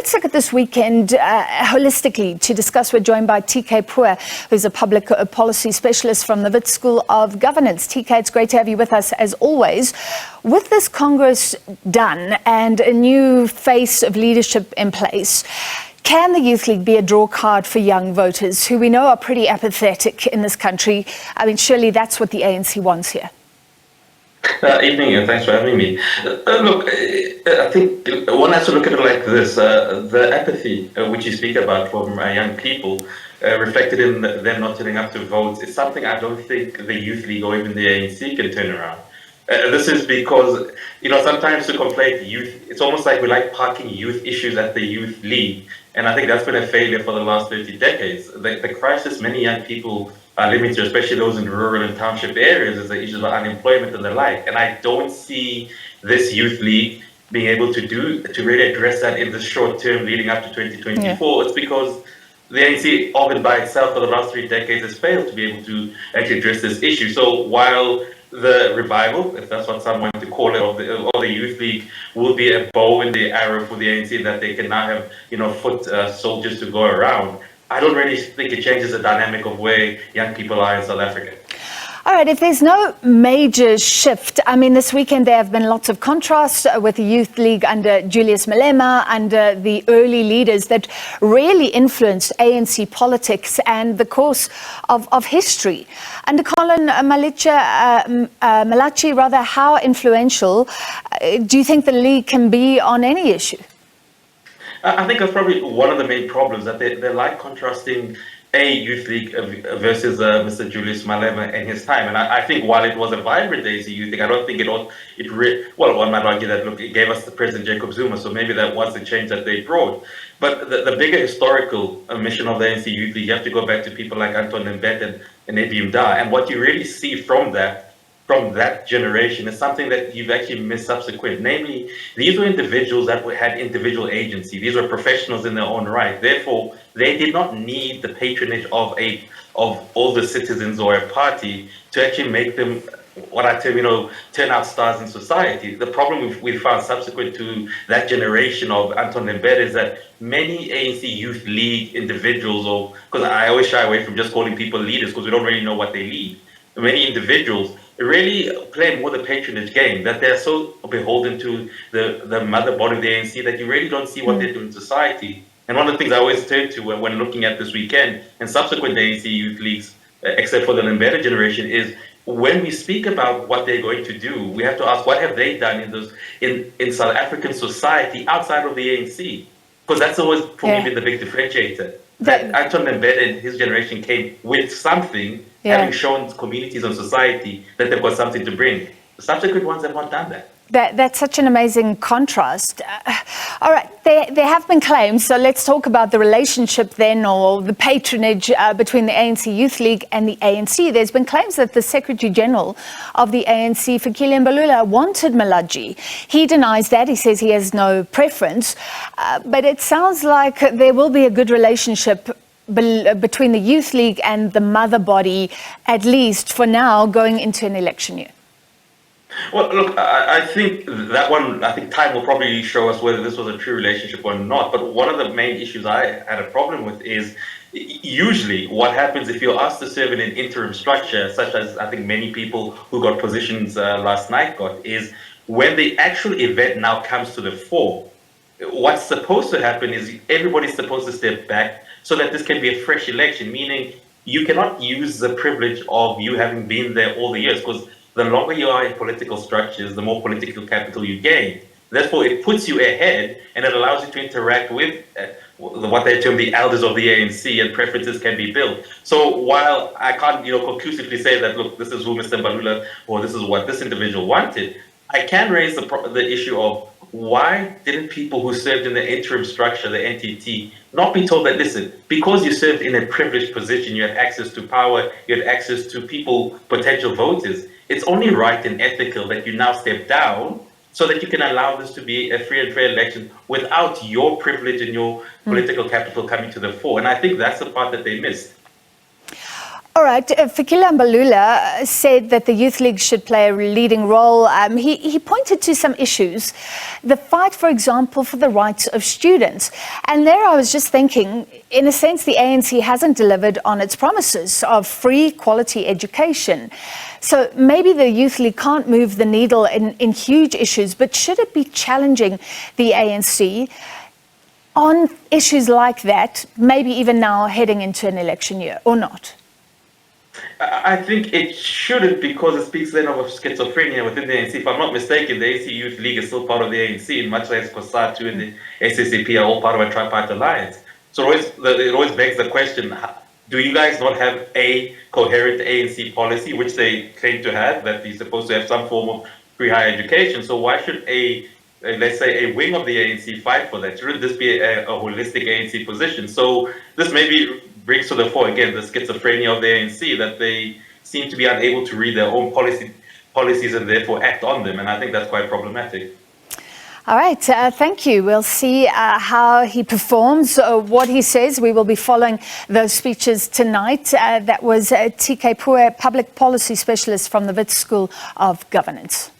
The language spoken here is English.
Let's look at this weekend holistically. To discuss, we're joined by TK Pooe, who's a public policy specialist from the Wits School of Governance. TK, it's great to have you with us as always. With this Congress done and a new face of leadership in place, can the Youth League be a draw card for young voters who we know are pretty apathetic in this country? I mean, surely that's what the ANC wants here. Evening, and thanks for having me. Look, I think one has to look at it like this. The apathy which you speak about from young people, reflected in them not turning up to vote, is something I don't think the Youth League or even the ANC can turn around. This is because, sometimes to conflate youth, it's almost like we like parking youth issues at the Youth League. And I think that's been a failure for the last 30 decades. The crisis many young people are living through, especially those in rural and township areas, is the issues of unemployment and the like. And I don't see this Youth League being able to really address that in the short term leading up to 2024. Yeah. It's because the ANC, organ by itself for the last 3 decades, has failed to be able to actually address this issue. So while the revival, if that's what some want to call it, or the Youth League will be a bow in the arrow for the ANC, that they can now have, foot soldiers to go around, I don't really think it changes the dynamic of where young people are in South Africa. All right, if there's no major shift, I mean, this weekend there have been lots of contrasts with the Youth League under Julius Malema, under the early leaders that really influenced ANC politics and the course of history. Under Colin Malachi, how influential do you think the League can be on any issue? I think that's probably one of the main problems, that they like contrasting a Youth League versus Mr. Julius Malema and his time. And I think while it was a vibrant ANC Youth League, I don't think one might argue that, look, it gave us the President Jacob Zuma, so maybe that was the change that they brought. But the bigger historical mission of the ANC Youth League, you have to go back to people like Anton Mbete and Ebi Mda. And what you really see from that generation is something that you've actually missed subsequent. Namely, these were individuals that had individual agency. These were professionals in their own right. Therefore, they did not need the patronage of all the citizens or a party to actually make them what I term, turn out stars in society. The problem we found subsequent to that generation of Anton Mbete is that many ANC Youth League individuals, because I always shy away from just calling people leaders because we don't really know what they lead. Many individuals really play more the patronage game, that they're so beholden to the motherboard of the ANC that you really don't see what they do in society. And one of the things I always turn to when looking at this weekend and subsequent ANC Youth Leagues, except for the Mbete generation, is when we speak about what they're going to do, we have to ask, what have they done in South African society outside of the ANC? Because that's always, for me, been the big differentiator. That Anton Mbete and his generation came with something, having shown communities and society that they've got something to bring. The subsequent ones have not done that. That's such an amazing contrast. All right, there have been claims, so let's talk about the relationship then, or the patronage between the ANC Youth League and the ANC. There's been claims that the Secretary General of the ANC, Fikile Mbalula, wanted Malachi. He denies that. He says he has no preference. But it sounds like there will be a good relationship between the Youth League and the mother body, at least for now, going into an election year. Well, look, I think time will probably show us whether this was a true relationship or not. But one of the main issues I had a problem with is usually what happens if you're asked to serve in an interim structure, such as I think many people who got positions last night got, is when the actual event now comes to the fore, what's supposed to happen is everybody's supposed to step back so that this can be a fresh election, meaning you cannot use the privilege of you having been there all the years, because the longer you are in political structures, the more political capital you gain. Therefore, it puts you ahead and it allows you to interact with what they term the elders of the ANC, and preferences can be built. So while I can't conclusively say that, look, this is who Mr. Mbalula or this is what this individual wanted, I can raise the issue of why didn't people who served in the interim structure, the NTT, not be told that, listen, because you served in a privileged position, you had access to power, you had access to people, potential voters, it's only right and ethical that you now step down so that you can allow this to be a free and fair election without your privilege and your political capital coming to the fore. And I think that's the part that they missed. All right, Fikile Mbalula said that the Youth League should play a leading role. He pointed to some issues. The fight, for example, for the rights of students. And there I was just thinking, in a sense, the ANC hasn't delivered on its promises of free, quality education. So maybe the Youth League can't move the needle in huge issues, but should it be challenging the ANC on issues like that, maybe even now heading into an election year, or not? I think it shouldn't, because it speaks then of schizophrenia within the ANC. If I'm not mistaken, the ANC Youth League is still part of the ANC, much like COSATU and the SABC are all part of a tripartite alliance. So it always begs the question, do you guys not have a coherent ANC policy, which they claim to have, that you're supposed to have some form of free higher education? So why should let's say, a wing of the ANC fight for that? Shouldn't this be a holistic ANC position? So this maybe brings to the fore, again, the schizophrenia of the ANC, that they seem to be unable to read their own policies and therefore act on them. And I think that's quite problematic. All right, thank you. We'll see how he performs, what he says. We will be following those speeches tonight. That was TK Pooe, Public Policy Specialist from the Wits School of Governance.